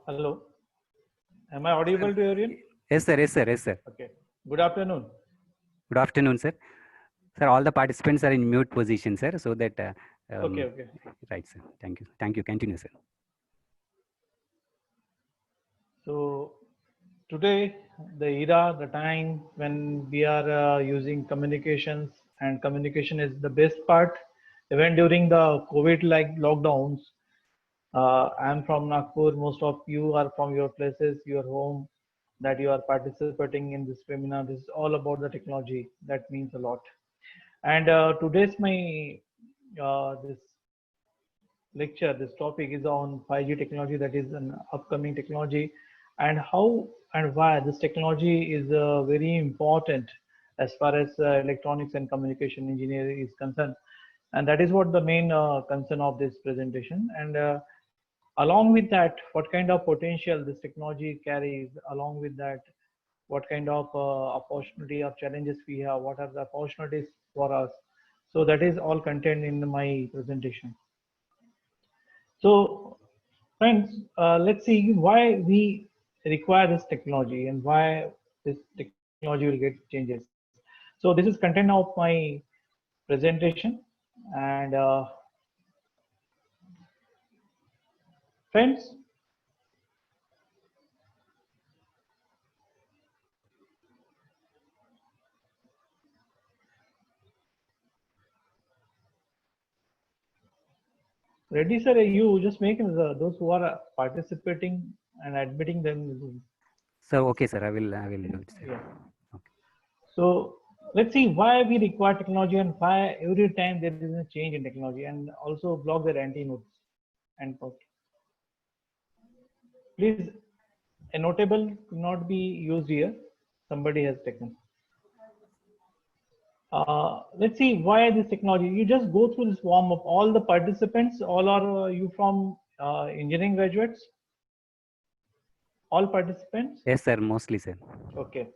Hello, am I Sir, audible to everyone? yes, sir. Yes, sir. Yes, sir. Okay. Good afternoon. Good afternoon, sir. Sir, all the participants are in mute position, sir, so that Okay, okay. right, sir. Thank you. Thank you. Continue, sir. So today, the era, the time when we are using communications, and communication is the best part. Even during the COVID-like lockdowns, I'm from Nagpur. Most of you are from your places, your home, that you are participating in this webinar. This is all about the technology. That means a lot. And today's my this lecture, this topic is on 5G technology, that is an upcoming technology, and how and why this technology is very important as far as electronics and communication engineering is concerned. And that is what the main concern of this presentation. And along with that, what kind of potential this technology carries, along with that, what kind of opportunity or challenges we have, what are the opportunities for us. So that is all contained in my presentation. So, friends, let's see why we require this technology and why this technology will get changes. So, this is content of my presentation, and friends, ready, sir? You just make those who are participating and admitting them. So, okay, sir. I will do it, sir. Yeah. Okay. So let's see why we require technology and why every time there is a change in technology, and also block their anti-notes and please, a notable cannot be used here. Somebody has taken. Let's see why this technology. You just go through this form of all the participants. All are you from engineering graduates? All participants? Yes, sir. Mostly, sir. Okay.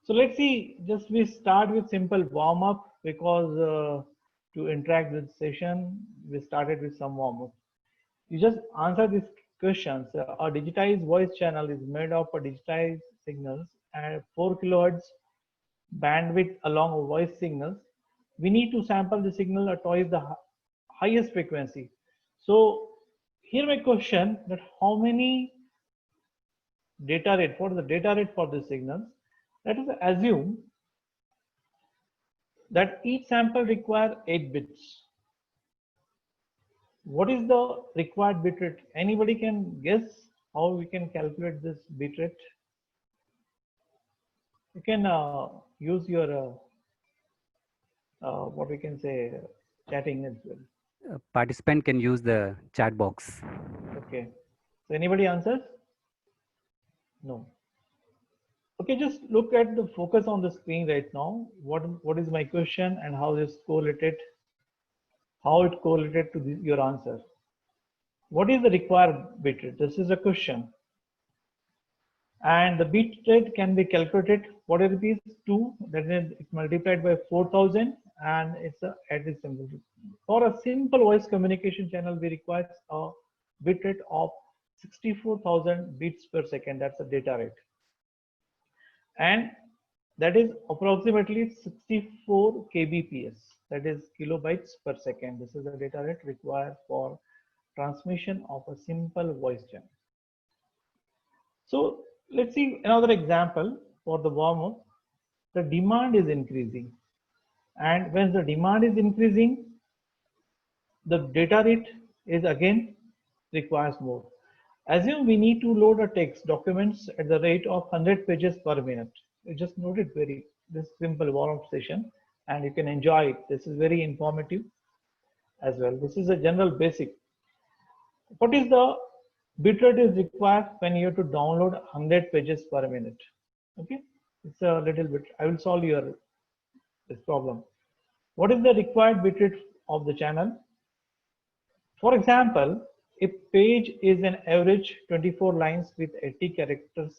So let's see. Just we start with simple warm up because to interact with session, we started with some warm up. You just answer these questions. A digitized voice channel is made of a digitized signals and 4 kilohertz bandwidth along voice signals. We need to sample the signal at twice the highest frequency. So here my question, that how many data rate, what is the data rate for the signals? Let us assume that each sample require 8 bits. What is the required bit rate? Anybody can guess how we can calculate this bit rate? You can use your what we can say, chatting as well. Participant can use the chat box. Okay. So anybody answers? No. Okay, just look at the focus on the screen right now. What is my question and how this correlated? How it correlated to your answer? What is the required bit rate? This is a question. And the bit rate can be calculated. Whatever it is, 2, that is it's multiplied by 4000, and it's a added symbol. For a simple voice communication channel, we require a bit rate of 64,000 bits per second. That's the data rate, and that is approximately 64 kbps. That is kilobytes per second. This is the data rate required for transmission of a simple voice channel. So let's see another example for the warm up. The demand is increasing, and when the demand is increasing, the data rate is again requires more. Assume we need to load a text documents at the rate of 100 pages per minute. You just note it, very this simple warm up session, and you can enjoy it. This is very informative as well. This is a general basic. What is the bitrate is required when you have to download 100 pages per minute? Okay, it's a little bit. I will solve your this problem. What is the required bitrate of the channel? For example, a page is an average 24 lines with 80 characters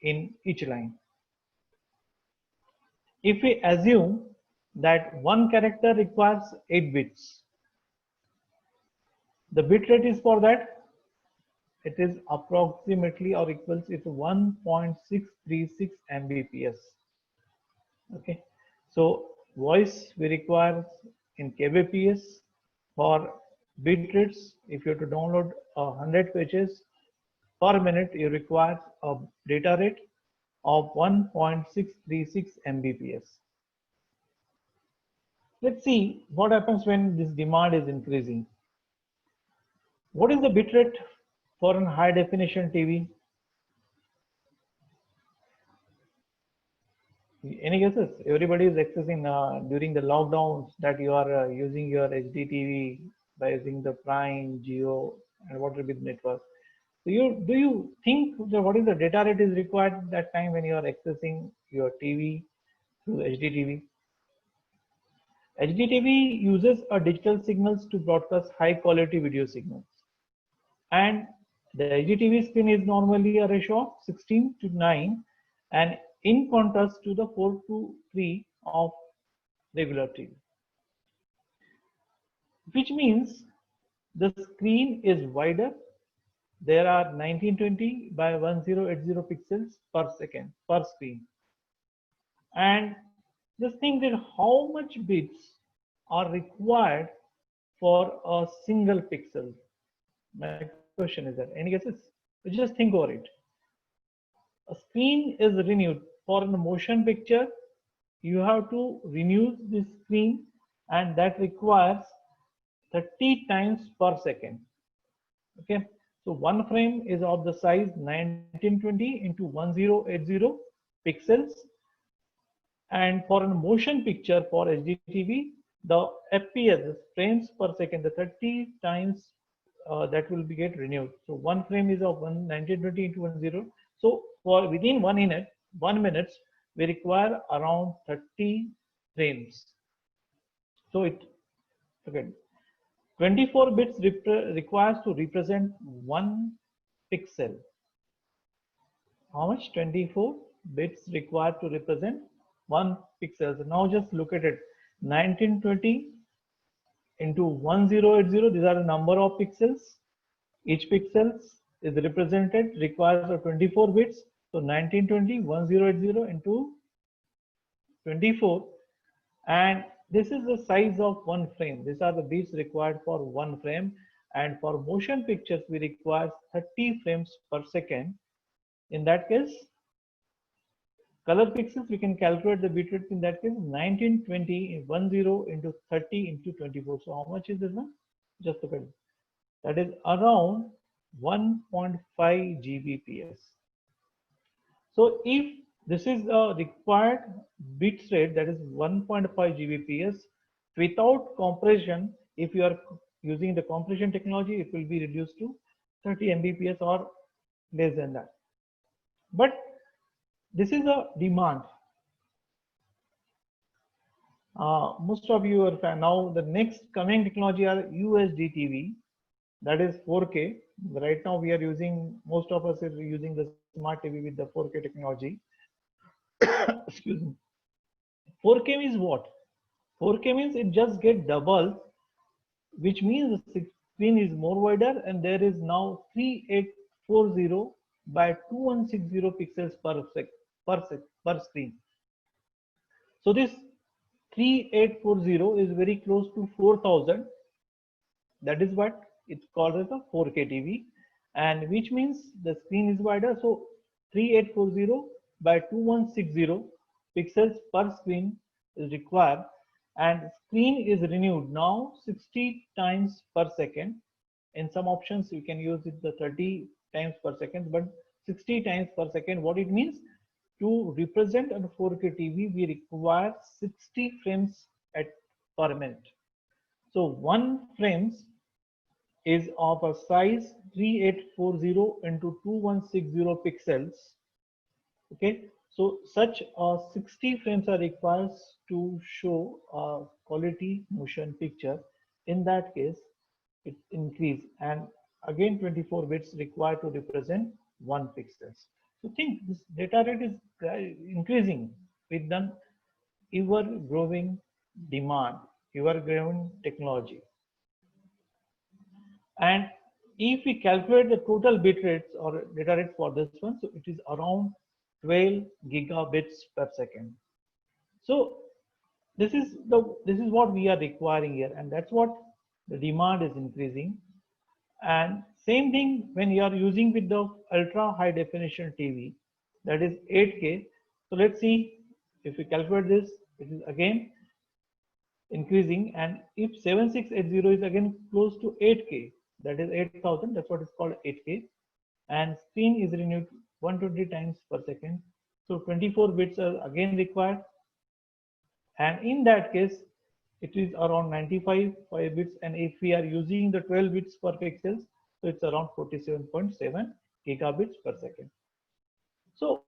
in each line. If we assume that one character requires 8 bits, the bit rate is for that it is approximately or equals to 1.636 Mbps. Okay, so voice we require in kbps. For bit rates, if you have to download 100 pages per minute, you require a data rate of 1.636 Mbps. Let's see what happens when this demand is increasing. What is the bitrate for a high definition TV? Any guesses? Everybody is accessing during the lockdowns that you are using your HD TV by using the Prime, Geo, and what will be the network. So do you think that what is the data rate is required that time when you are accessing your TV through HD TV? HD TV uses a digital signals to broadcast high quality video signals. And the HDTV screen is normally a ratio of 16 to 9, and in contrast to the 4 to 3 of regular TV, which means the screen is wider. There are 1920 by 1080 pixels per second per screen. And just think that how much bits are required for a single pixel. My question is that, any guesses? Just think over it. A screen is renewed for a motion picture. You have to renew this screen, and that requires 30 times per second. Okay, so one frame is of the size 1920 into 1080 pixels, and for a motion picture for HDTV, the FPS frames per second, the 30 times that will be get renewed. So one frame is of 1920 into 10. So for within 1 minute, we require around 30 frames. So it again 24 bits requires to represent 1 pixel. How much? 24 bits required to represent 1 pixel. So now just look at it. 1920 into 1080, these are the number of pixels. Each pixel is represented, requires 24 bits. So 1920, 1080 into 24. And this is the size of one frame. These are the bits required for one frame. And for motion pictures, we require 30 frames per second. In that case, color pixels, we can calculate the bitrate in that case 1920 10 into 30 into 24. So how much is this one? Just look at it. That is around 1.5 Gbps. So if this is a required bit rate, that is 1.5 Gbps without compression, if you are using the compression technology, it will be reduced to 30 Mbps or less than that. But this is a demand. Most of you are fan. Now the next coming technology are UHD TV, that is 4K. Right now we are using, most of us are using the smart TV with the 4K technology. Excuse me. 4K means what? 4K means it just get double, which means the screen is more wider, and there is now 3840 by 2160 pixels per screen. So this 3840 is very close to 4000. That is what it's called as a 4K TV, and which means the screen is wider. So 3840 by 2160 pixels per screen is required, and screen is renewed now 60 times per second. In some options you can use it the 30 times per second, but 60 times per second. What it means, to represent a 4K TV, we require 60 frames per minute. So one frames is of a size 3840 into 2160 pixels. Okay, so such 60 frames are required to show a quality motion picture. In that case, it increase, and again 24 bits required to represent 1 pixels. So think this data rate is increasing with the ever growing demand, ever growing technology. And if we calculate the total bit rates or data rates for this one, so it is around 12 gigabits per second. So this is what we are requiring here, and that's what the demand is increasing. And same thing when you are using with the ultra high definition TV, that is 8K. So let's see if we calculate this, it is again increasing. And if 7680 is again close to 8K, that is 8000, that's what is called 8K. And screen is renewed 120 times per second. So 24 bits are again required. And in that case, it is around 95 bits. And if we are using the 12 bits per pixels, so it's around 47.7 gigabits per second. So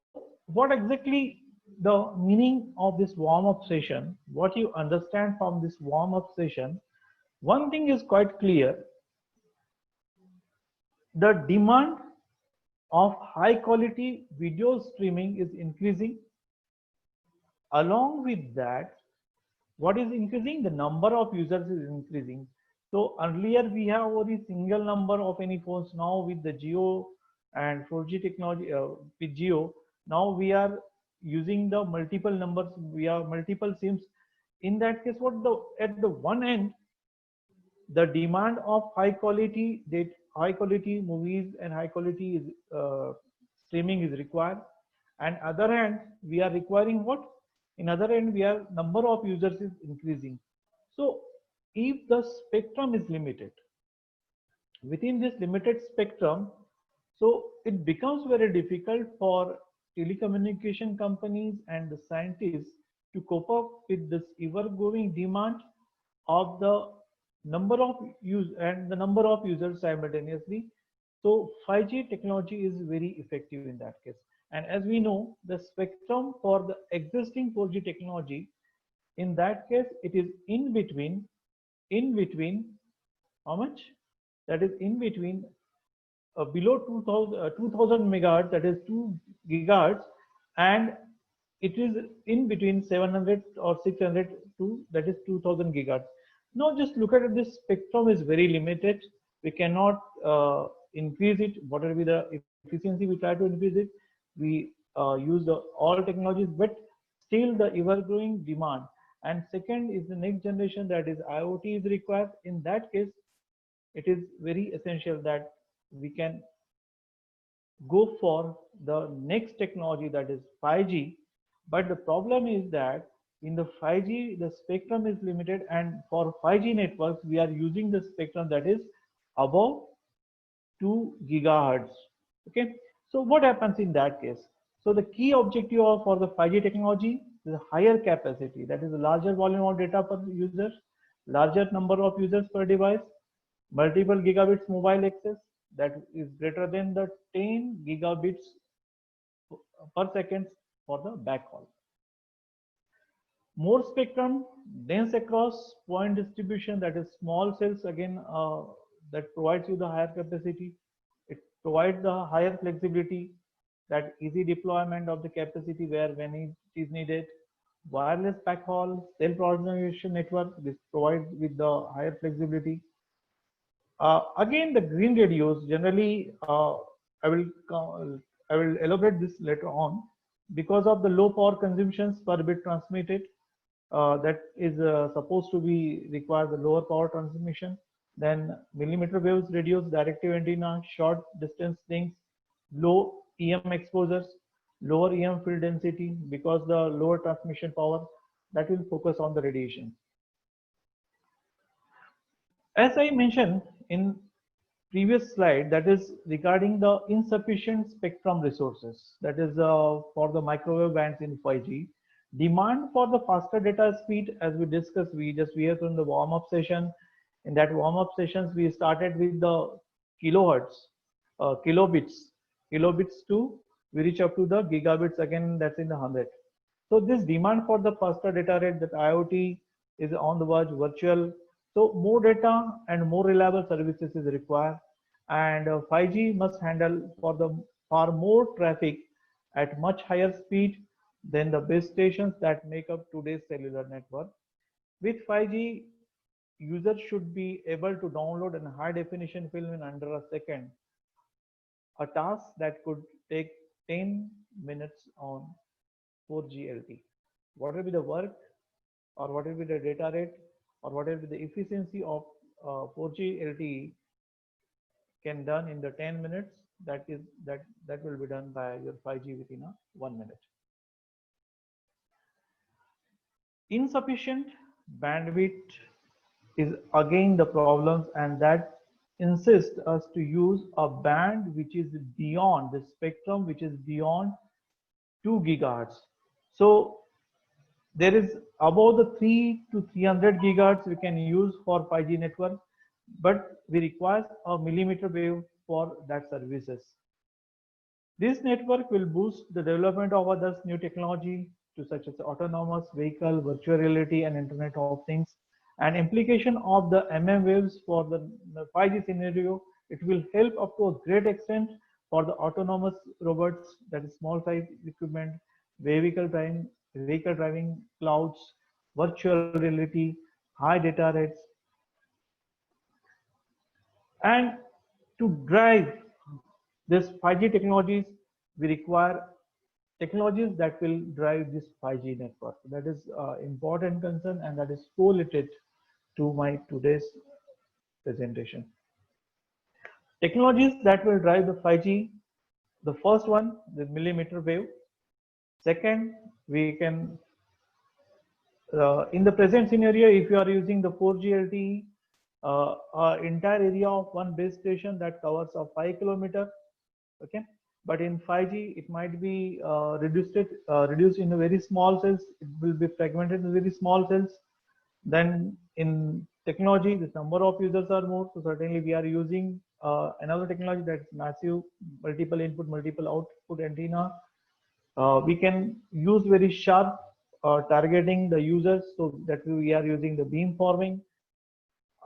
what exactly the meaning of this warm-up session, what you understand from this warm-up session? One thing is quite clear. The demand of high quality video streaming is increasing. Along with that, what is increasing? The number of users is increasing. So earlier we have only single number of any phones. Now with the Jio and 4G technology, with Jio, now we are using the multiple numbers. We have multiple SIMs. In that case, at the one end, the demand of high quality movies and high quality streaming is required. And other hand, we are requiring what? In other end, we are number of users is increasing. So if the spectrum is limited, within this limited spectrum, so it becomes very difficult for telecommunication companies and the scientists to cope up with this ever-growing demand of the number of users simultaneously. So 5G technology is very effective in that case. And as we know, the spectrum for the existing 4G technology, in that case, it is in between how much? That is in between below 2000 megahertz, that is 2 gigahertz, and it is in between 700 or 600 to that is 2000 gigahertz. Now just look at it, this spectrum is very limited. We cannot increase it. Whatever be the efficiency, we try to increase it. We use all technologies, but still the ever-growing demand. And second is the next generation, that is IoT is required. In that case, it is very essential that we can go for the next technology, that is 5G. But the problem is that in the 5G, the spectrum is limited, and for 5G networks, we are using the spectrum that is above 2 gigahertz. Okay, so what happens in that case? So the key objective for the 5G technology is higher capacity, that is a larger volume of data per user, larger number of users per device, multiple gigabits mobile access that is greater than the 10 gigabits per second for the backhaul. More spectrum, dense across point distribution, that is small cells again, that provides you the higher capacity. It provides the higher flexibility, that easy deployment of the capacity where when it is needed. Wireless backhaul, self-organization network, this provides with the higher flexibility. Again, the green radios generally, I will elaborate this later on, because of the low power consumptions per bit transmitted. That is supposed to be require the lower power transmission. Then millimeter waves radios, directive antenna, short distance links, low EM exposures, lower EM field density, because the lower transmission power, that will focus on the radiation. As I mentioned in previous slide, that is regarding the insufficient spectrum resources, that is for the microwave bands in 5G. Demand for the faster data speed, as we discussed, we heard from the warm-up session. In that warm-up sessions, we started with the kilohertz, kilobits to, we reach up to the gigabits again, that's in the 100. So this demand for the faster data rate, that IoT is on the verge, virtual. So more data and more reliable services is required, and 5G must handle for the far more traffic at much higher speed than the base stations that make up today's cellular network. With 5G, user should be able to download a high definition film in under a second, a task that could take 10 minutes on 4G LTE. What will be the work, or what will be the data rate, or what will be the efficiency of 4G LTE can done in the 10 minutes, that will be done by your 5G within a 1 minute. Insufficient bandwidth is again the problems, and that insists us to use a band which is beyond the spectrum, which is beyond 2 gigahertz. So there is about the 3 to 300 gigahertz we can use for 5G network, but we require a millimeter wave for that services. This network will boost the development of others new technology to such as autonomous vehicle, virtual reality, and Internet of Things. And implication of the waves for the 5G scenario, it will help up to a great extent for the autonomous robots, that is small size equipment, vehicle driving, clouds, virtual reality, high data rates. And to drive this 5G technologies, we require technologies that will drive this 5G network. That is important concern, and that is correlated to my today's presentation. Technologies that will drive the 5G, the first one, the millimeter wave. Second, we can, in the present scenario, if you are using the 4G LTE, entire area of one base station that covers a 5 kilometer, okay? But in 5G, it might be reduced in a very small cells. It will be fragmented in very small cells. Then in technology, the number of users are more. So certainly we are using another technology, that's massive multiple input, multiple output antenna. We can use very sharp targeting the users, so that we are using the beam forming.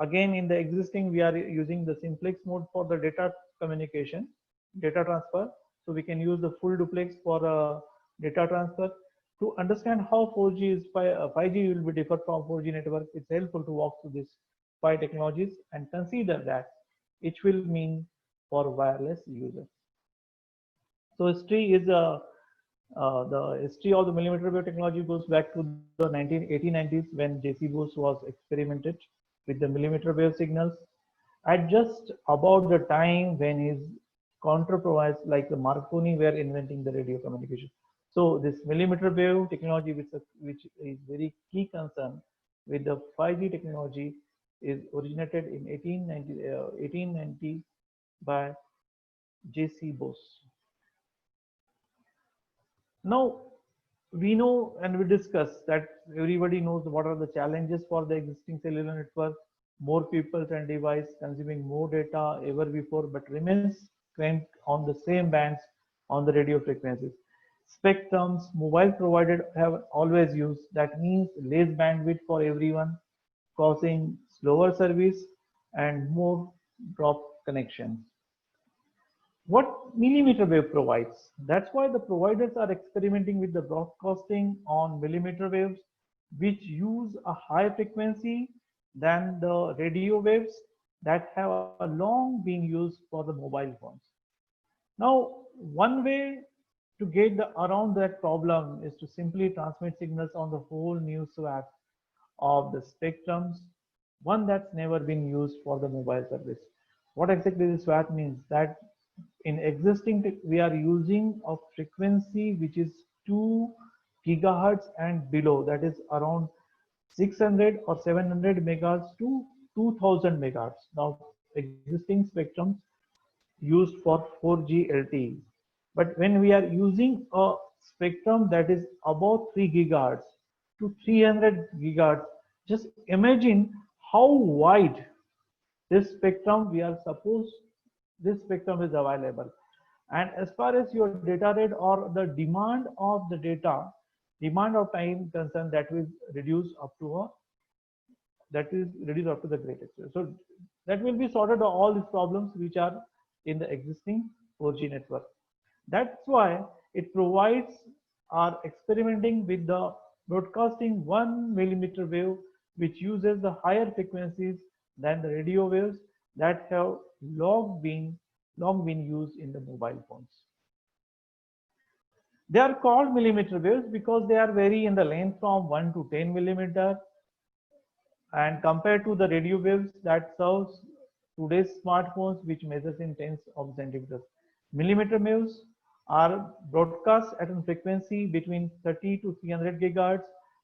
Again, in the existing, we are using the simplex mode for the data communication, data transfer. So we can use the full duplex for data transfer. To understand how 4G is 5G will be different from 4G network, it's helpful to walk through these 5 technologies and consider that each will mean for wireless users. So history is the history of the millimeter wave technology goes back to the 1890s, when J.C. Bose was experimented with the millimeter wave signals. At just about the time when his counterparts like the Marconi were inventing the radio communication. So this millimeter wave technology, which is very key concern with the 5G technology, is originated in 1890 by J.C. Bose. Now we know and we discuss that everybody knows what are the challenges for the existing cellular network. More people and device consuming more data ever before, but remains cramped on the same bands on the radio frequencies. Spectrums mobile provided have always used, that means less bandwidth for everyone, causing slower service and more drop connections. What millimeter wave provides? That's why the providers are experimenting with the broadcasting on millimeter waves, which use a higher frequency than the radio waves that have long been used for the mobile phones. Now, one way to get around that problem is to simply transmit signals on the whole new swath of the spectrums, one that's never been used for the mobile service. What exactly this swath means? That in existing, we are using a frequency which is 2 gigahertz and below, that is around 600 or 700 megahertz to 2000 megahertz. Now, existing spectrums used for 4G LTE. But when we are using a spectrum that is about 3 gigahertz to 300 gigahertz, just imagine how wide this spectrum this spectrum is available. And as far as your data rate or the demand of the data, demand of time concern, that will reduce up to the greatest. So that will be sorted out all these problems which are in the existing 4G network. That's why it provides, are experimenting with the broadcasting 1 millimeter wave which uses the higher frequencies than the radio waves that have long been used in the mobile phones. They are called millimeter waves because they are vary in the length from 1 to 10 millimeter, and compared to the radio waves that serves today's smartphones, which measures in tens of centimeters. Millimeter waves are broadcast at a frequency between 30 to 300 gigahertz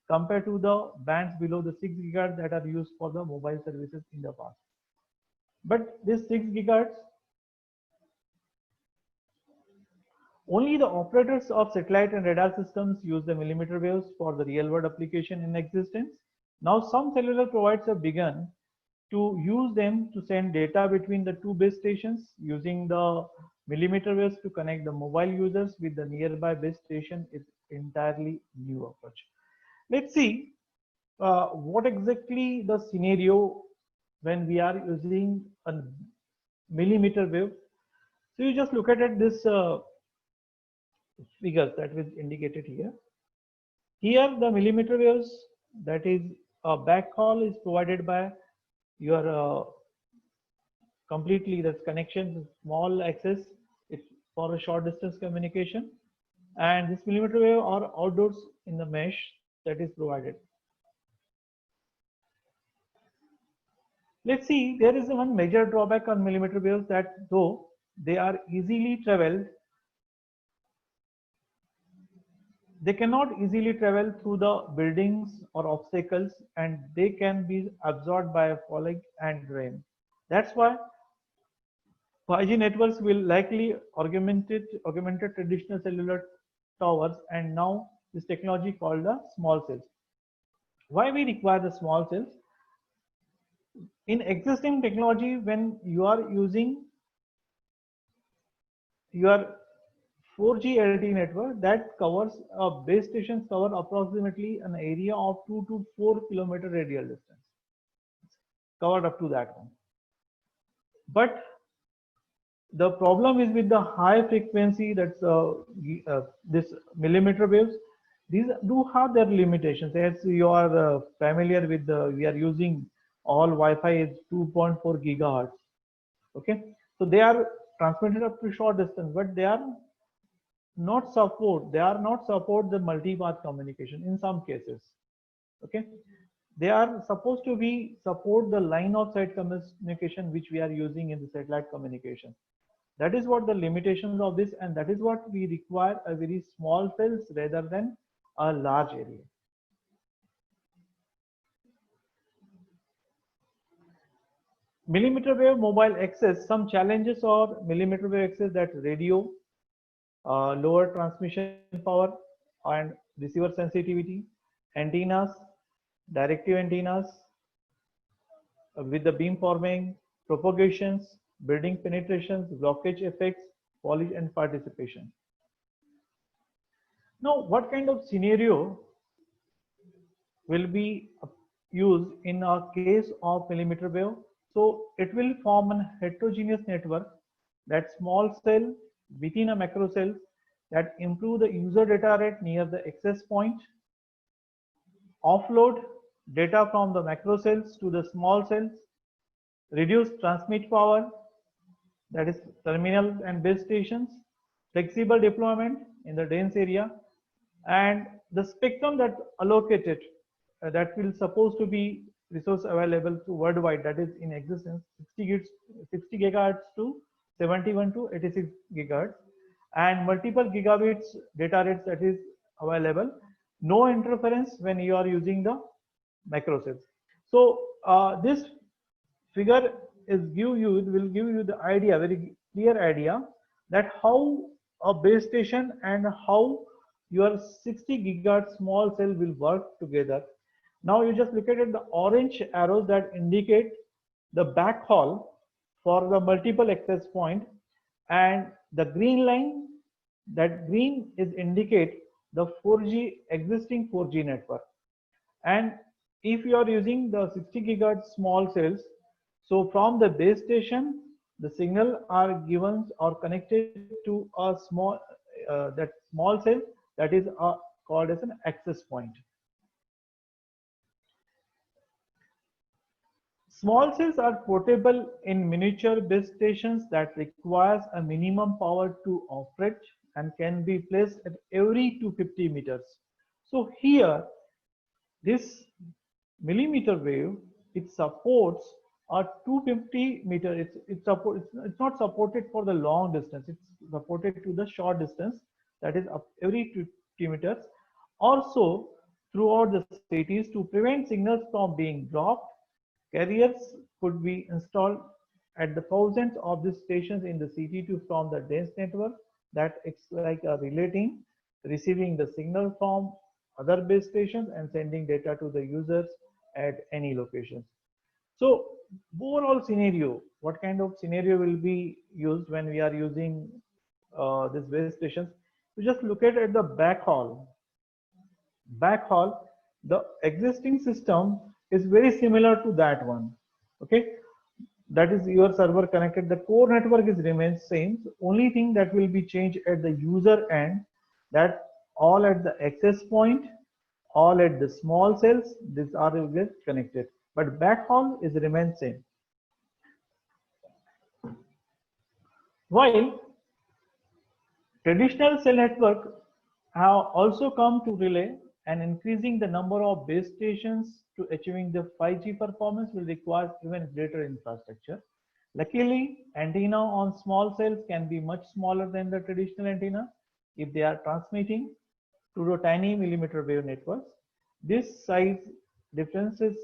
compared to the bands below the 6 gigahertz that are used for the mobile services in the past. But this 6 gigahertz, only the operators of satellite and radar systems use the millimeter waves for the real world application in existence. Now some cellular providers have begun to use them to send data between the two base stations using the millimeter waves to connect the mobile users with the nearby base station is entirely new approach. Let's see what exactly the scenario when we are using a millimeter wave. So you just look at it, this figures that is indicated here. Here the millimeter waves, that is a backhaul, is provided by your completely that's connection, small access, it's for a short distance communication, and this millimeter wave are outdoors in the mesh that is provided. Let's see, there is one major drawback on millimeter waves, that though they are easily traveled, they cannot easily travel through the buildings or obstacles, and they can be absorbed by falling and rain. That's why 5G networks will likely augmented traditional cellular towers, and now this technology called the small cells. Why we require the small cells? In existing technology, when you are using your 4G LTE network, that covers base stations cover approximately an area of 2 to 4 kilometer radial distance, covered up to that one. But the problem is with the high frequency, that's this millimeter waves. These do have their limitations. As you are familiar with, we are using all Wi-Fi is 2.4 gigahertz. Okay, so they are transmitted up to short distance, but they are not support. They are not support the multipath communication in some cases. Okay, they are supposed to be support the line of sight communication which we are using in the satellite communication. That is what the limitations of this, and that is what we require a very small cells rather than a large area. Millimeter wave mobile access, some challenges are millimeter wave access, that radio, lower transmission power and receiver sensitivity, antennas, directive antennas with the beam forming, propagations, building penetrations, blockage effects, polish and participation. Now, what kind of scenario will be used in a case of millimeter wave? So it will form a heterogeneous network, that small cell within a macro cell, that improve the user data rate near the access point, offload data from the macro cells to the small cells, reduce transmit power, that is terminal and base stations, flexible deployment in the dense area, and the spectrum that allocated that will supposed to be resource available to worldwide, that is in existence 60 gigahertz to 71 to 86 gigahertz, and multiple gigabits data rates that is available, no interference when you are using the macro cells. So this figure will give you the idea, very clear idea, that how a base station and how your 60 gigahertz small cell will work together. Now you just look at it, the orange arrows that indicate the backhaul for the multiple access point, and the green line, that green is indicate the 4G existing 4G network. And if you are using the 60 gigahertz small cells, so from the base station, the signal are given or connected to a small that small cell that is called as an access point. Small cells are portable in miniature base stations that requires a minimum power to operate and can be placed at every 250 meters. So here, this millimeter wave, it supports a 250 meter. It's not supported for the long distance. It's supported to the short distance, that is up every 250 meters. Also, throughout the cities, to prevent signals from being dropped, carriers could be installed at the thousands of these stations in the city to form the dense network that acts like a relay team, receiving the signal from other base stations and sending data to the users at any location. So overall scenario, what kind of scenario will be used when we are using this base stations? You just look at the backhaul. Backhaul, the existing system is very similar to that one. Okay, that is your server connected. The core network is remains same. The only thing that will be changed at the user end, that all at the access point, all at the small cells, these are will get connected. But backhaul is remains same. While traditional cell network have also come to relay, and increasing the number of base stations to achieving the 5G performance will require even greater infrastructure. Luckily, antenna on small cells can be much smaller than the traditional antenna if they are transmitting to the tiny millimeter wave networks. This size differences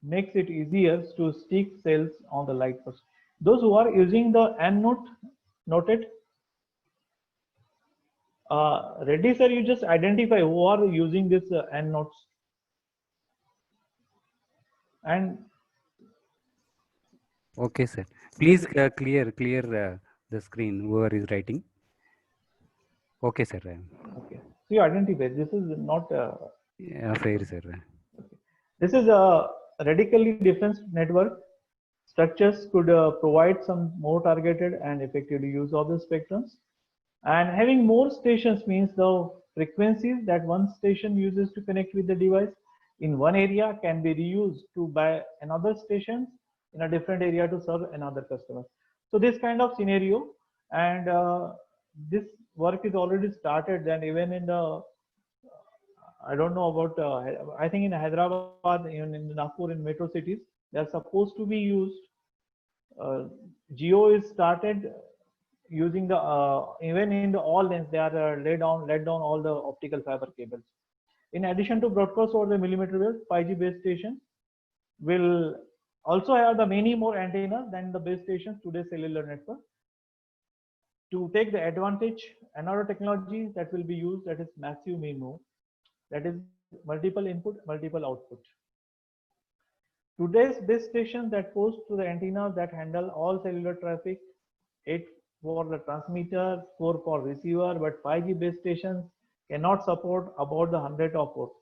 makes it easier to stick cells on the light source. Those who are using the N note noted, Reddy sir, you just identify who are using this N notes. And Okay, sir. Please clear the screen. Whoever is writing. Okay, sir. okay, so you identify. This is not. Yeah, fair, sir. Okay. This is a radically different network. Structures could provide some more targeted and effective use of the spectrums. And having more stations means the frequencies that one station uses to connect with the device in one area can be reused to by another station in a different area to serve another customer. So this kind of scenario, and this work is already started. And even in the, I don't know about, I think in Hyderabad, even in Nagpur, in metro cities, they are supposed to be used. Geo is started using the even in the all lanes they are laid down all the optical fiber cables. In addition to broadcast over the millimeter wave, 5G base station will also have the many more antennas than the base stations today's cellular network. To take the advantage, another technology that will be used, that is massive MIMO, that is multiple input, multiple output. Today's base stations that post to the antennas that handle all cellular traffic, 8 for the transmitter, 4 for receiver, but 5G base stations cannot support about the 100 of ports,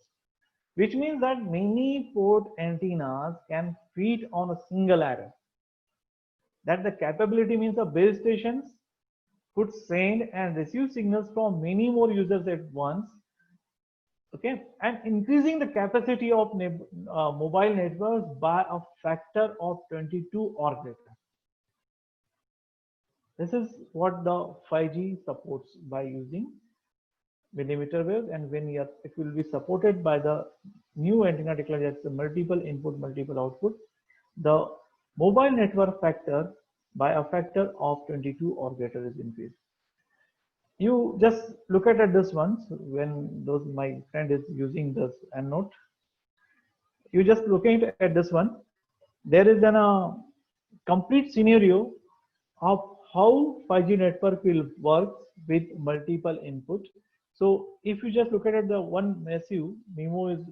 which means that many port antennas can feed on a single array. That the capability means the base stations could send and receive signals from many more users at once. Okay, and increasing the capacity of mobile networks by a factor of 22 or greater. This is what the 5G supports by using millimeter wave, and when it will be supported by the new antenna technology, that's the multiple input, multiple output. The mobile network factor by a factor of 22 or greater is increased. You just look at this one. So when my friend is using this N note, you just looking at this one. There is a complete scenario of how 5G network will work with multiple input. So if you just look at the one massive MIMO is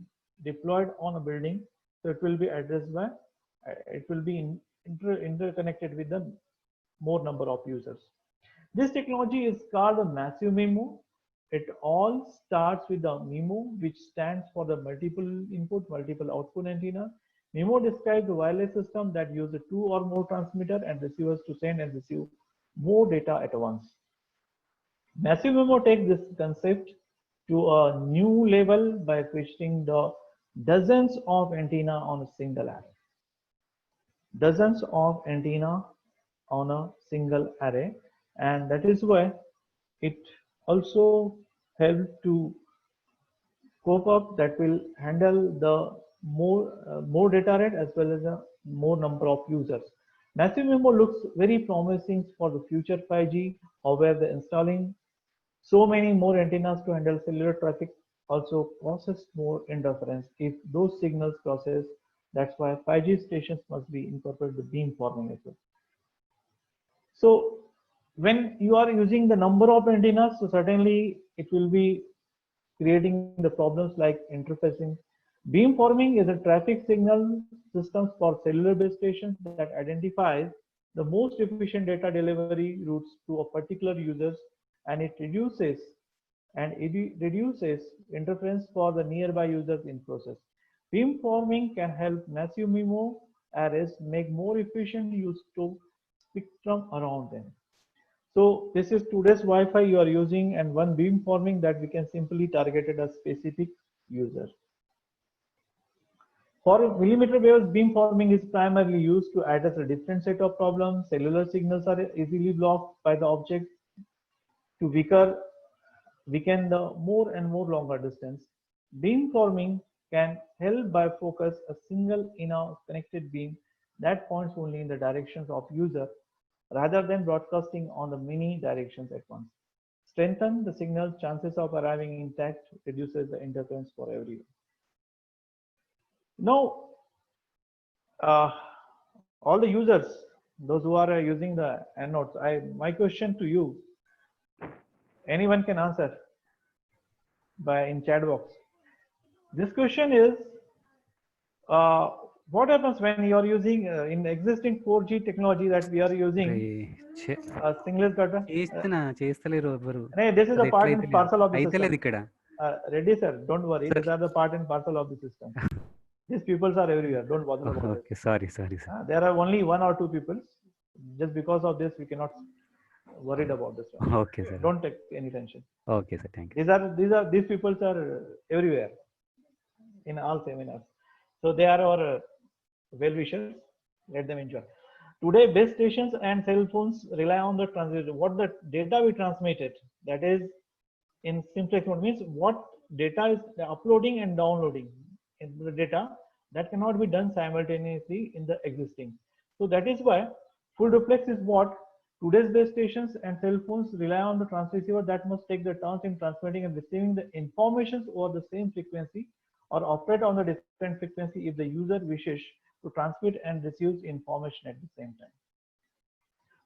deployed on a building, so it will be addressed by, it will be interconnected with the more number of users. This technology is called the massive MIMO. It all starts with the MIMO, which stands for the multiple input, multiple output antenna. MIMO describes a wireless system that uses 2 or more transmitter and receivers to send and receive more data at once. Massive MIMO takes this concept to a new level by featuring the dozens of antenna on a single array. dozens of antenna on a single array, and that is why it also helped to cope up that will handle the more data rate as well as a more number of users. Massive MIMO looks very promising for the future 5G. However, the installing so many more antennas to handle cellular traffic also causes more interference if those signals crosses. That's why 5G stations must be incorporated the beamforming as well. So when you are using the number of antennas, so certainly it will be creating the problems like interfacing. Beamforming is a traffic signal systems for cellular base stations that identifies the most efficient data delivery routes to a particular users, and it reduces interference for the nearby users in process. Beamforming can help massive MIMO arrays make more efficient use to spectrum around them. So this is today's Wi-Fi you are using, and one beamforming that we can simply target at a specific user. For millimeter waves, beamforming is primarily used to address a different set of problems. Cellular signals are easily blocked by the object to weaken the more and more longer distance. Beamforming can help by focus a single inner connected beam that points only in the directions of user rather than broadcasting on the many directions at once. Strengthen the signal, chances of arriving intact, reduces the interference for everyone. Now, uh, all the users, those who are using the anodes, my question to you, anyone can answer by in chat box. This question is, uh, what happens when you are using in existing 4G technology that we are using singlet cutter? చేస్తలేరు ఎవరు This is a part and parcel of the అయితలేదు system. ఇక్కడ Reddy sir, don't worry. These are the part and parcel of the system. These people are everywhere. Don't bother about it. Okay, sorry. There are only one or two people. Just because of this, we cannot worried about this one. Okay, sir. Don't take any tension. Okay, sir. Thank you. These people are everywhere in all seminars. So they are our well wishers. Let them enjoy. Today, base stations and cell phones rely on the transmitter. What the data we transmitted, that is in simplex mode, means what data is uploading and downloading in the data that cannot be done simultaneously in the existing. So that is why full duplex is what today's base stations and cell phones rely on the transceiver that must take the turns in transmitting and receiving the informations over the same frequency or operate on the different frequency if the user wishes to transmit and receive information at the same time.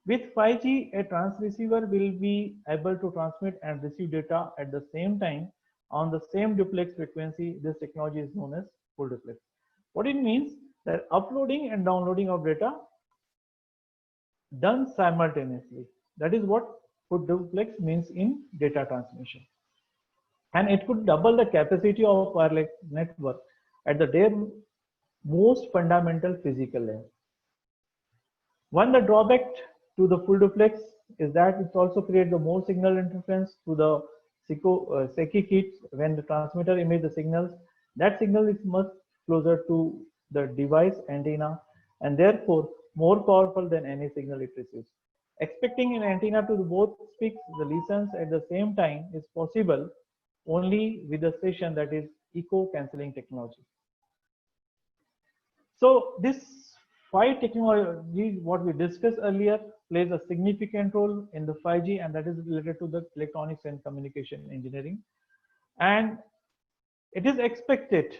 With 5G, a transceiver will be able to transmit and receive data at the same time on the same duplex frequency. This technology is known as full duplex. What it means that uploading and downloading of data done simultaneously. That is what full duplex means in data transmission. And it could double the capacity of wireless network at their most fundamental physical level. One the drawback to the full duplex is that it also creates the more signal interference to the Sekhi kits when the transmitter emits the signals. That signal is much closer to the device antenna and therefore more powerful than any signal it receives. Expecting an antenna to both speak the listens at the same time is possible only with a station that is echo cancelling technology. So this 5 technology, what we discussed earlier, plays a significant role in the 5G, and that is related to the electronics and communication engineering. And it is expected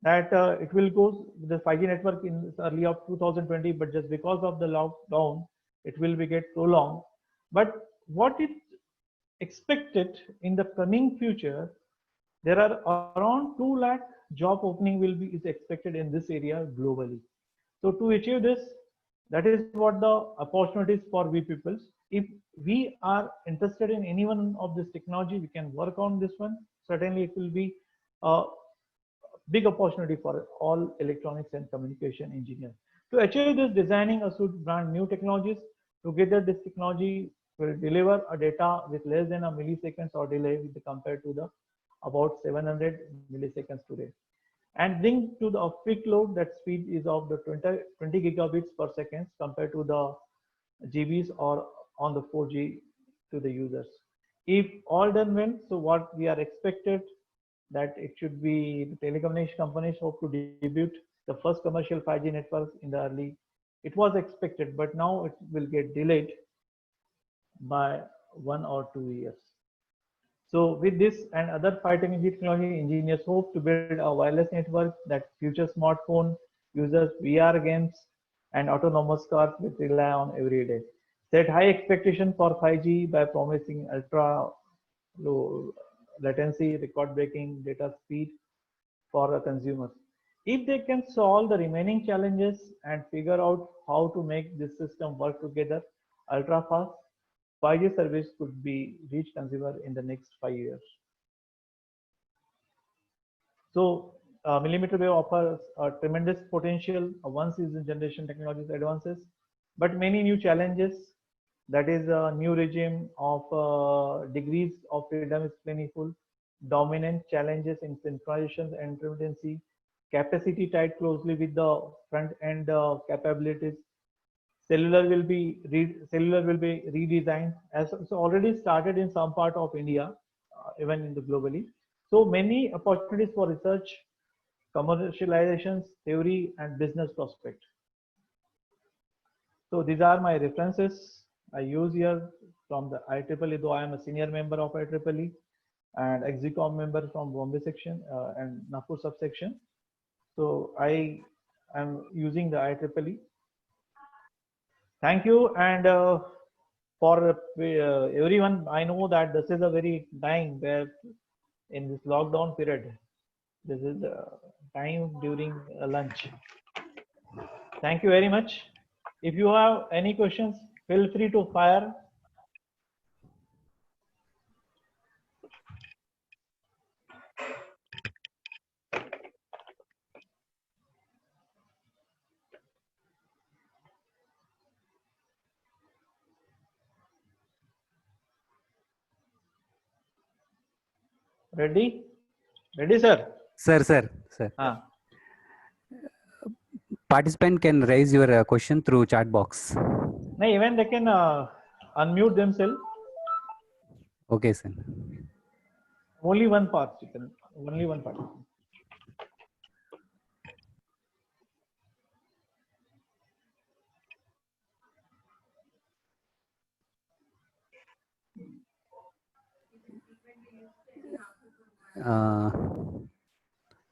that it will go the 5G network in early of 2020, but just because of the lockdown, it will be get prolonged. But what is expected in the coming future, there are around 2 lakh job opening is expected in this area globally. So to achieve this, that is what the opportunities for we peoples. If we are interested in any one of this technology, we can work on this one. Certainly it will be a big opportunity for all electronics and communication engineers. To achieve this, designing a suit brand new technologies. Together, this technology will deliver a data with less than a milliseconds or delay compared to the about 700 milliseconds today. and bring to the peak load that speed is of the 20 gigabits per second compared to the GBs or on the 4G to the users. If all done well, so what we are expected that it should be the telecommunication companies hope to debut the first commercial 5G networks in the early. It was expected, but now it will get delayed by 1 or 2 years. So with this and other 5G technology, engineers hope to build a wireless network that future smartphone users, VR games, and autonomous cars will rely on every day. Set high expectation for 5G by promising ultra low latency, record-breaking data speed for the consumers. If they can solve the remaining challenges and figure out how to make this system work together ultra fast, 5G service could be reach consumer in the next 5 years. So millimeter wave offers a tremendous potential once its generation technologies advances, but many new challenges. That is a new regime of degrees of freedom is plentiful, dominant challenges in synchronization and intermittency, capacity tied closely with the front end capabilities. Cellular will be redesigned as so already started in some part of India, even in the globally. So many opportunities for research, commercializations, theory, and business prospect. So these are my references I use here from the IEEE, though I am a senior member of IEEE and Exicom member from Bombay section and Nagpur subsection. So I am using the IEEE. Thank you. And for everyone, I know that this is a very time where in this lockdown period, this is the time during lunch. Thank you very much. If you have any questions, feel free to fire. Ready? Ready, sir? Sir. Ah. Participant can raise your question through chat box. No, even they can unmute themselves. Okay, sir. Only one part. Only one part.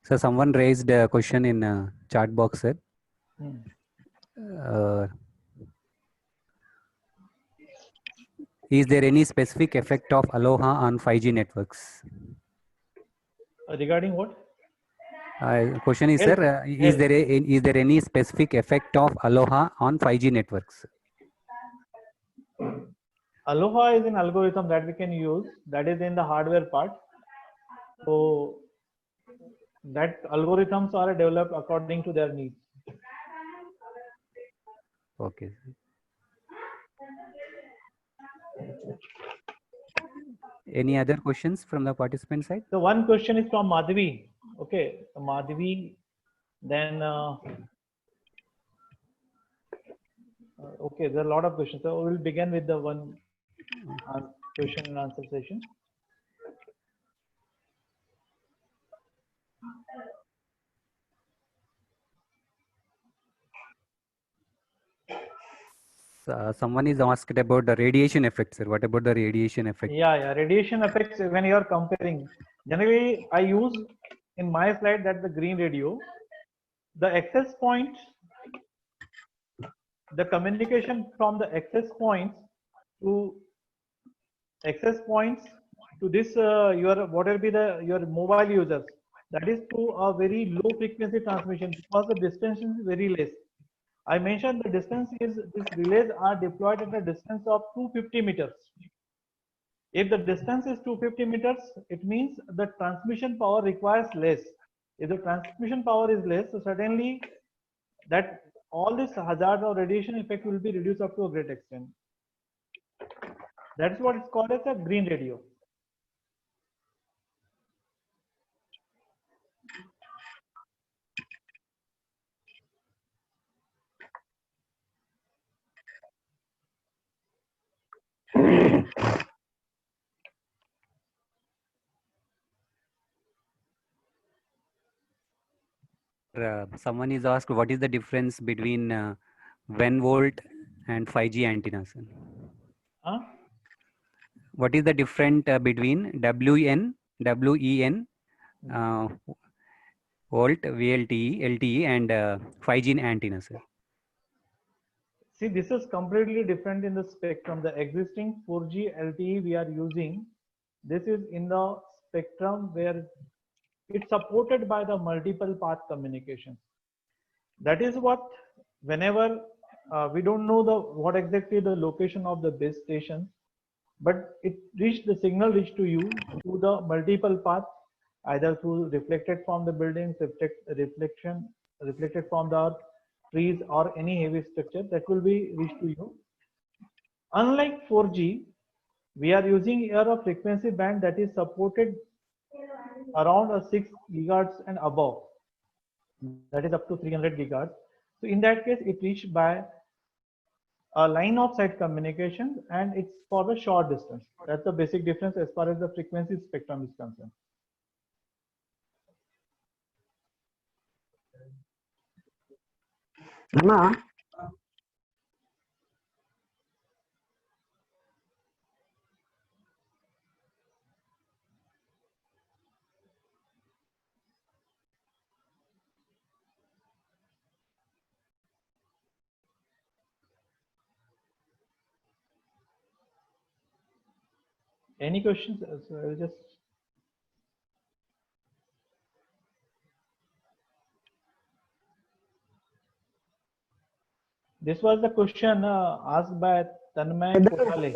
So someone raised a question in chat box, sir. Is there any specific effect of Aloha on 5G networks? Regarding what? Question is, Health. sir, is there any specific effect of Aloha on 5G networks? Aloha is an algorithm that we can use that is in the hardware part. So that algorithms are developed according to their needs. Okay. Any other questions from the participant side? So one question is from Madhavi. Okay, Madhavi. Then okay, there are a lot of questions. So we'll begin with the one question and answer session. Someone is asked about the radiation effect, sir. What about the radiation effect? Yeah, radiation effects when you are comparing. Generally, I use in my slide that the green radio, the access point, the communication from the access points to this your whatever be the your mobile users, that is to a very low frequency transmission because the distance is very less. I mentioned the distance is these relays are deployed at a distance of 250 meters. If the distance is 250 meters, it means the transmission power requires less. If the transmission power is less, so certainly that all this hazard or radiation effect will be reduced up to a great extent. That's what is called as a green radio. someone is asked what is the difference between 1 volt and 5G antennas. Huh? What is the difference between WEN uh, volt, VLTE, LTE, and 5G antennas? See, this is completely different in the spectrum. The existing 4G LTE we are using, this is in the spectrum where it's supported by the multiple path communication. That is what, whenever we don't know what exactly the location of the base station, but the signal reached to you through the multiple path, either through reflected from the buildings, reflected from the earth, trees, or any heavy structure that will be reached to you. Unlike 4G, we are using here a frequency band that is supported around a 6 gigahertz and above. That is up to 300 gigahertz. So in that case, it reached by a line of sight communication, and it's for the short distance. That's the basic difference as far as the frequency spectrum is concerned. Anna, Any questions? So I'll just. This was the question asked by Tanmay Kothale.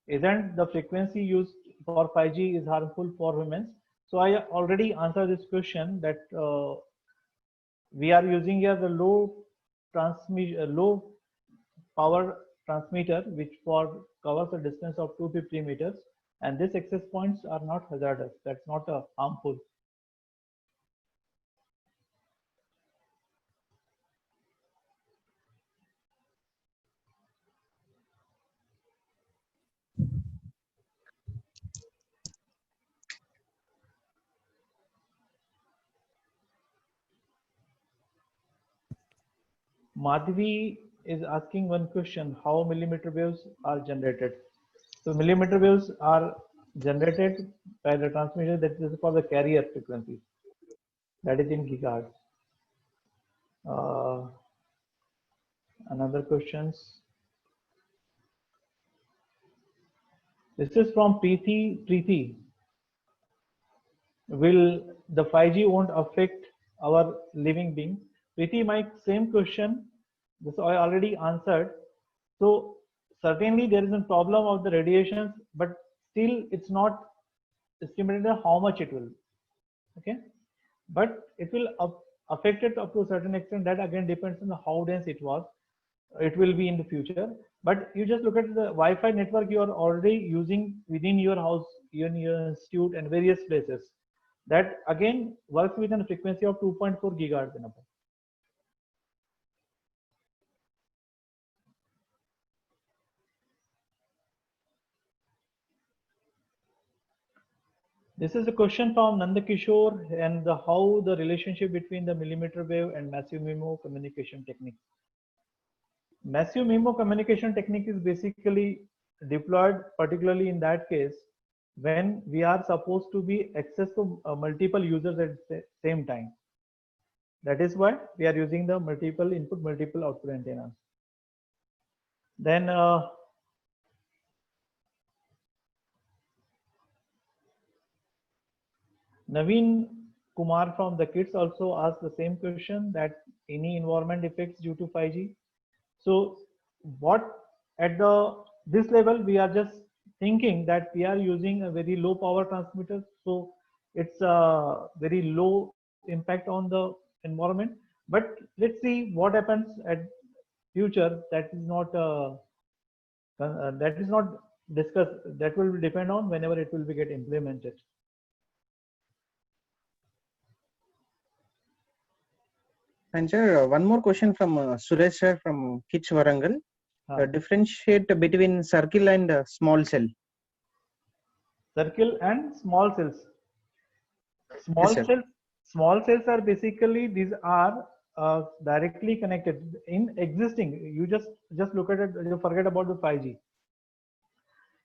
Isn't the frequency used for 5G is harmful for humans? So I already answered this question that we are using here the low power transmitter, which covers a distance of 250 meters, and these access points are not hazardous. That's not harmful. Madhvi is asking one question: how millimeter waves are generated? So millimeter waves are generated by the transmitter that is for the carrier frequency, that is in gigahertz. Another questions. This is from Preeti. Will the 5G won't affect our living being? Preeti, my same question, this I already answered. So certainly there is a problem of the radiations, but still it's not estimated how much it will. Okay, but it will affect it up to a certain extent. That again depends on how dense it will be in the future. But you just look at the Wi-Fi network you are already using within your house, in your institute, and various places. That again works with a frequency of 2.4 gigahertz and above. This is a question from Nandakishore, and how the relationship between the millimeter wave and massive MIMO communication technique. Massive MIMO communication technique is basically deployed particularly in that case when we are supposed to be access to multiple users at the same time. That is why we are using the multiple input, multiple output antennas. Then Naveen Kumar from the Kids also asked the same question, that any environment effects due to 5G. So what at this level we are just thinking that we are using a very low power transmitter, so it's a very low impact on the environment. But let's see what happens at future. That is not discussed. That will depend on whenever it will be get implemented. and sir, one more question from Suresh sir from Kitch Warangal. Differentiate between circle and small cell. Circle and small cells. Small Yes, cells Small cells are basically, these are directly connected in existing. You just look at it, you forget about the 5G.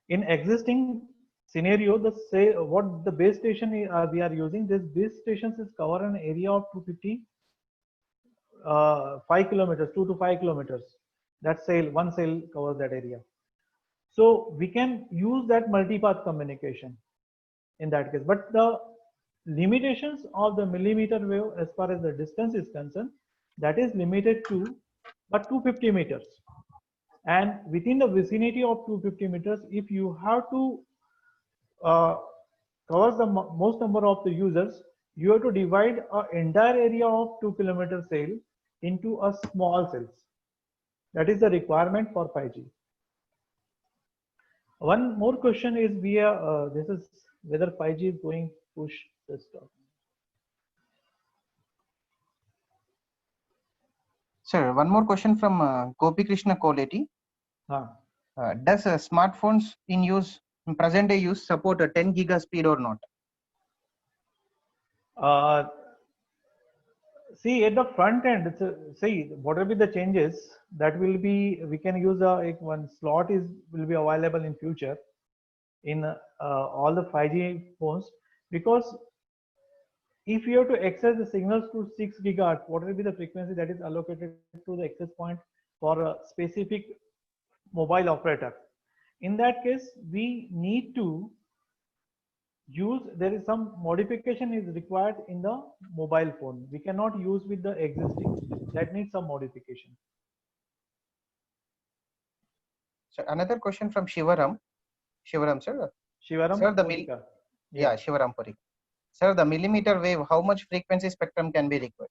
In existing scenario, the say what the base station we are using, this base stations is cover an area of 250 5 kilometers, 2 to 5 kilometers. That cell, one cell covers that area. So we can use that multipath communication in that case. But the limitations of the millimeter wave as far as the distance is concerned, that is limited to but 250 meters. And within the vicinity of 250 meters, if you have to cover the most number of the users, you have to divide an entire area of 2 kilometer cell into a small cells. That is the requirement for 5G. One more question is this is whether 5G is going to push this stuff. Sir, one more question from Gopi Krishna Koleti. Does smartphones in present day use support a 10 giga speed or not? See, at the front end, see, whatever be the changes, that will be, we can use one slot will be available in future in all the 5G phones, because if you have to access the signals to 6 gigahertz, what will be the frequency that is allocated to the access point for a specific mobile operator? In that case, we need to use, there is some modification is required in the mobile phone. We cannot use with the existing. That needs some modification. So another question from Shivaram. Shivaram, sir. Shivaram, sir, yeah, Shivaram Puri. Sir, the millimeter wave, how much frequency spectrum can be required?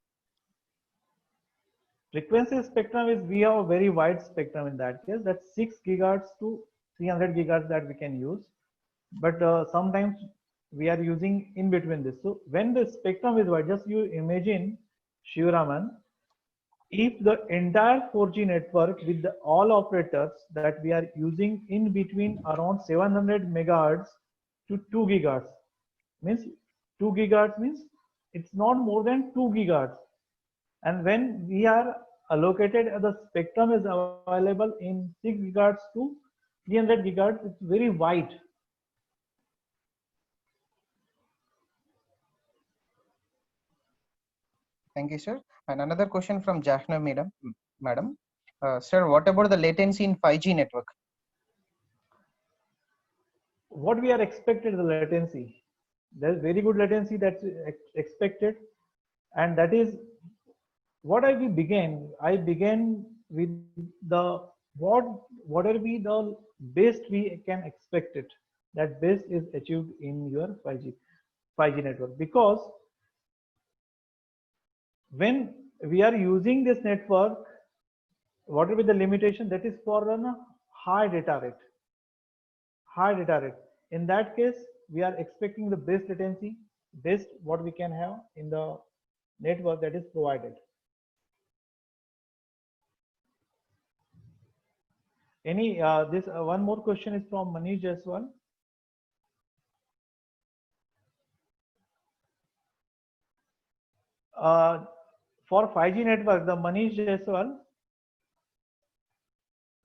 Frequency spectrum is, we have a very wide spectrum in that case. That's 6 gigahertz to 300 gigahertz that we can use. But sometimes we are using in between this. So when the spectrum is wide, just you imagine, Shivaraman, if the entire 4G network with all operators that we are using in between around 700 megahertz to 2 gigahertz, means 2 gigahertz means it's not more than 2 gigahertz. And when we are allocated, the spectrum is available in 6 gigahertz to 300 gigahertz, it's very wide. Thank you, sir. And another question from Jahna madam. Sir, what about the latency in 5G network? What we are expected, the latency. There's very good latency that's expected, and that is what I began. I began with the whatever be the best we can expect it. That best is achieved in your 5G network, because when we are using this network, whatever the limitation, that is for a high data rate. High data rate. In that case, we are expecting the best latency, best what we can have in the network that is provided. Any this one more question is from Manish Jaiswal. For 5G network, the Manish Jaiswal,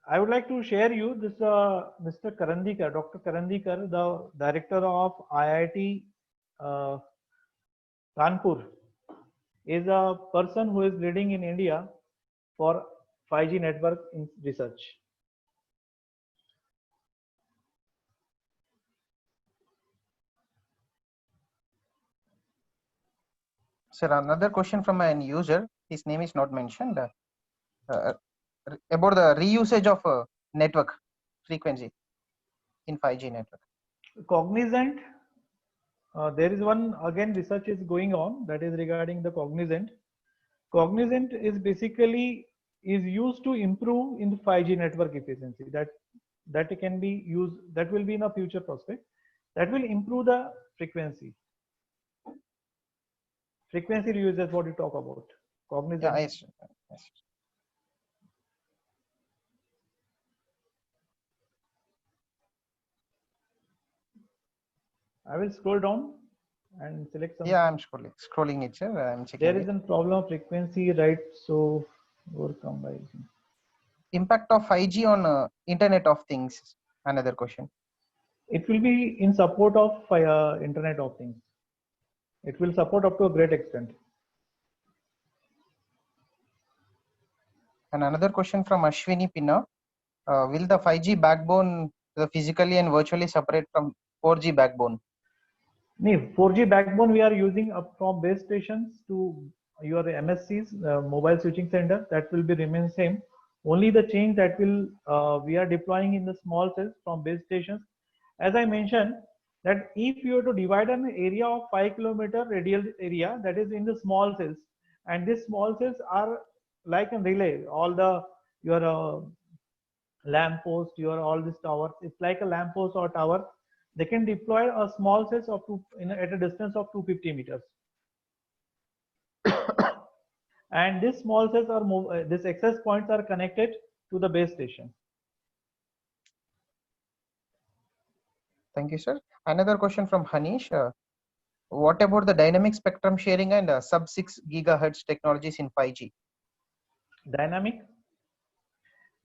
I would like to share you this Mr. Karandikar, Dr. Karandikar, the director of IIT Kanpur, is a person who is leading in India for 5G network in research. Sir, another question from an user, his name is not mentioned, about the reusage of network frequency in 5G network. Cognizant, there is one again research is going on that is regarding the Cognizant. Cognizant is basically is used to improve in the 5G network efficiency. That can be used, that will be in a future prospect, that will improve the frequency. Frequency reuse is what you talk about. Cognizant. Yeah, yes. I will scroll down and select some. Yeah, I'm scrolling it, sir. I'm checking. There is a problem of frequency, right? So overcome by impact of 5G on Internet of Things. Another question. It will be in support of Internet of Things. It will support up to a great extent. And another question from Ashwini Pinna. Will the 5G backbone physically and virtually separate from 4G backbone? No, 4G backbone we are using up from base stations to your MSCs, mobile switching center. That will be remain same. Only the change that will we are deploying in the small cells from base stations. As I mentioned, that if you have to divide an area of 5 kilometer radial area, that is in the small cells, and these small cells are like a relay. All the your lamp post, your all these towers. It's like a lamp post or tower. They can deploy a small cells of at a distance of 250 meters. And these small cells are these access points are connected to the base station. Thank you, sir. Another question from Hanish. What about the dynamic spectrum sharing and sub-6 gigahertz technologies in 5G? Dynamic?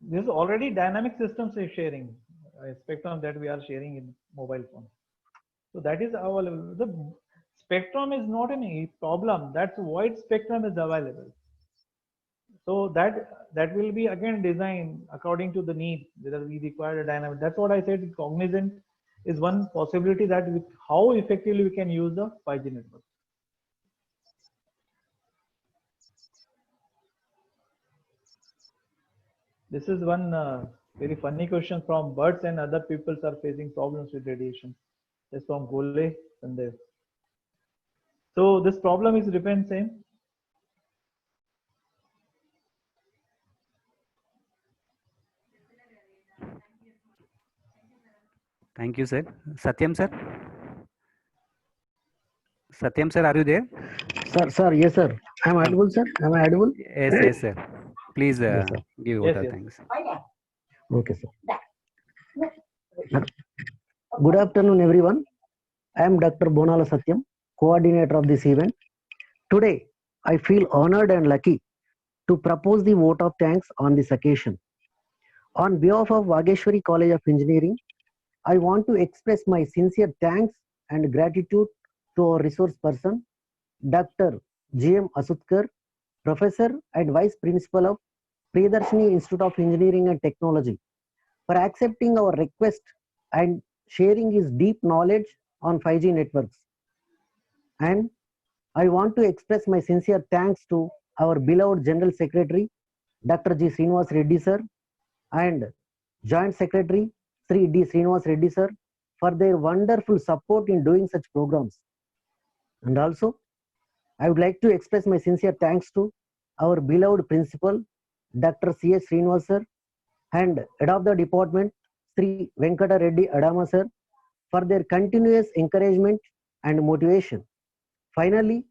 This is already dynamic systems sharing spectrum that we are sharing in mobile phone. So that is available. The spectrum is not any problem. That's wide spectrum is available. So that will be again designed according to the need, whether we require a dynamic. That's what I said. Cognizant is one possibility that how effectively we can use the 5G network. This is one very funny question from birds and other peoples are facing problems with radiation. That's from Gole Sandev. So this problem is remain same. Thank you, sir. Satyam, sir. Satyam, sir, are you there? Sir, yes, sir. Am I audible, sir? Am I audible? Yes, sir. Please Yes, sir. give vote of thanks. Okay, sir. Good afternoon, everyone. I am Dr. Bonala Satyam, coordinator of this event. Today, I feel honored and lucky to propose the vote of thanks on this occasion. On behalf of Vageshwari College of Engineering, I want to express my sincere thanks and gratitude to our resource person, Dr. G.M. Asutkar, Professor and Vice Principal of Priyadarshini Institute of Engineering and Technology, for accepting our request and sharing his deep knowledge on 5G networks. And I want to express my sincere thanks to our beloved General Secretary, Dr. G. Srinivas Reddy sir, and Joint Secretary, Sri D. Srinivas Reddy sir, for their wonderful support in doing such programs. And also, I would like to express my sincere thanks to our beloved principal, Dr. C.S. Srinivas sir, and head of the department, Sri Venkata Reddy Adama sir, for their continuous encouragement and motivation. Finally,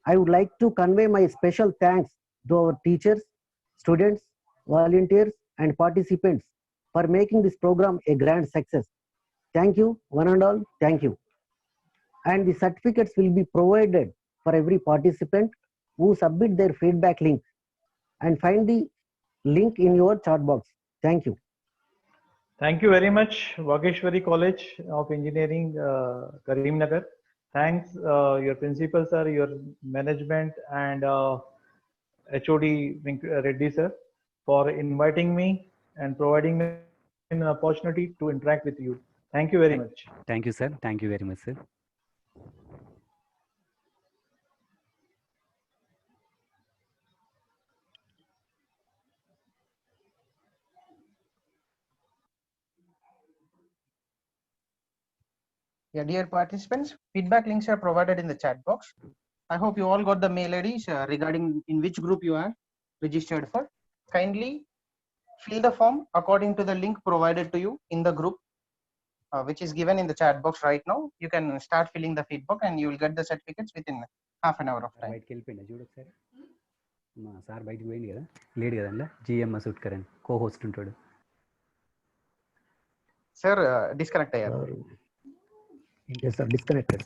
I would like to convey my special thanks to our teachers, students, volunteers, and participants for making this program a grand success. Thank you, one and all. Thank you. And the certificates will be provided for every participant who submit their feedback link, and find the link in your chat box. Thank you. Thank you very much, Vageshwari College of Engineering, Karimnagar. Thanks, your principal sir, your management, and HOD Reddy sir, for inviting me and providing me an opportunity to interact with you. Thank you very much. Thank you, sir. Thank you very much, sir. Yeah, dear participants, feedback links are provided in the chat box. I hope you all got the mail IDs regarding in which group you are registered for. Kindly fill the form according to the link provided to you in the group, which is given in the chat box right now. You can start filling the feedback and you will get the certificates within half an hour of time. Co-host Sir, disconnect. Yes, sir, disconnected.